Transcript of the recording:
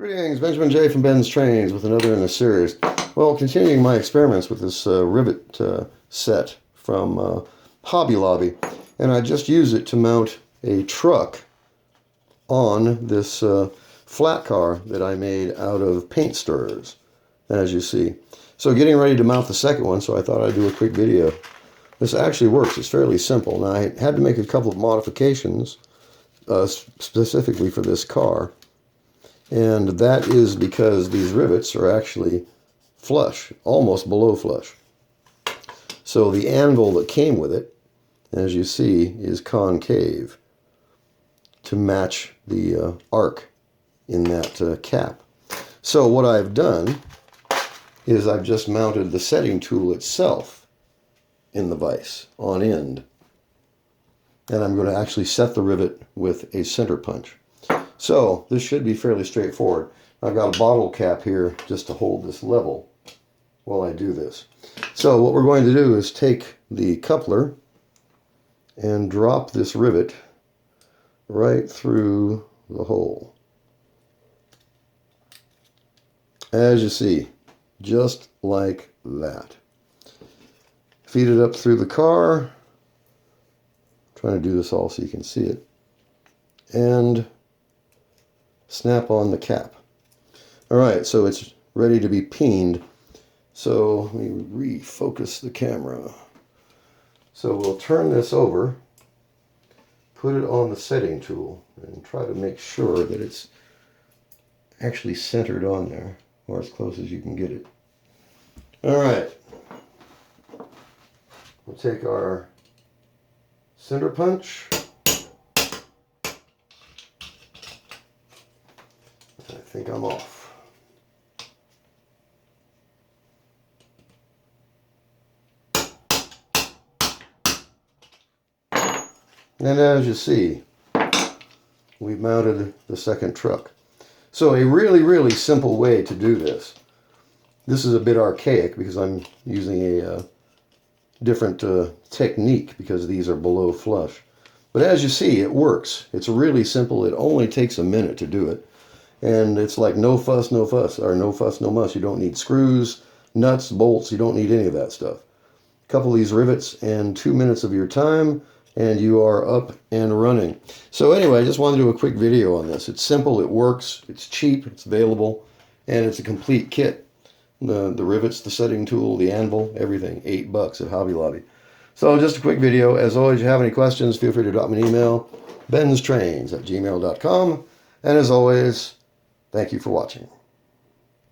Greetings, Benjamin J. from BENZTRAINZ with another in a series. Well, continuing my experiments with this rivet set from Hobby Lobby, and I just use it to mount a truck on this flat car that I made out of paint stirrers, as you see. So getting ready to mount the second one, so I thought I'd do a quick video. This actually works. It's fairly simple. Now, I had to make a couple of modifications specifically for this car. And that is because these rivets are actually flush, almost below flush. So the anvil that came with it, as you see, is concave to match the arc in that cap. So what I've done is I've just mounted the setting tool itself in the vise on end. And I'm going to actually set the rivet with a center punch. So this should be fairly straightforward. I've got a bottle cap here just to hold this level while I do this. So what we're going to do is take the coupler and drop this rivet right through the hole. As you see, just like that. Feed it up through the car. I'm trying to do this all so you can see it. And snap on the cap. Alright, so it's ready to be peened. So let me refocus the camera. So we'll turn this over, put it on the setting tool, and try to make sure that it's actually centered on there, or as close as you can get it. Alright. We'll take our center punch. I think I'm off. And as you see, we've mounted the second truck. So a really simple way to do this. This is a bit archaic because I'm using a different technique because these are below flush. But as you see, it works. It's really simple. It only takes a minute to do it. And it's like no fuss, no fuss, or no fuss, no muss. You don't need screws, nuts, bolts. You don't need any of that stuff. A couple of these rivets and 2 minutes of your time, and you are up and running. So anyway, I just wanted to do a quick video on this. It's simple, it works, it's cheap, it's available, and it's a complete kit. The rivets, the setting tool, the anvil, everything. $8 at Hobby Lobby. So just a quick video. As always, if you have any questions, feel free to drop me an email. BENZTRAINZ@gmail.com. And as always, thank you for watching.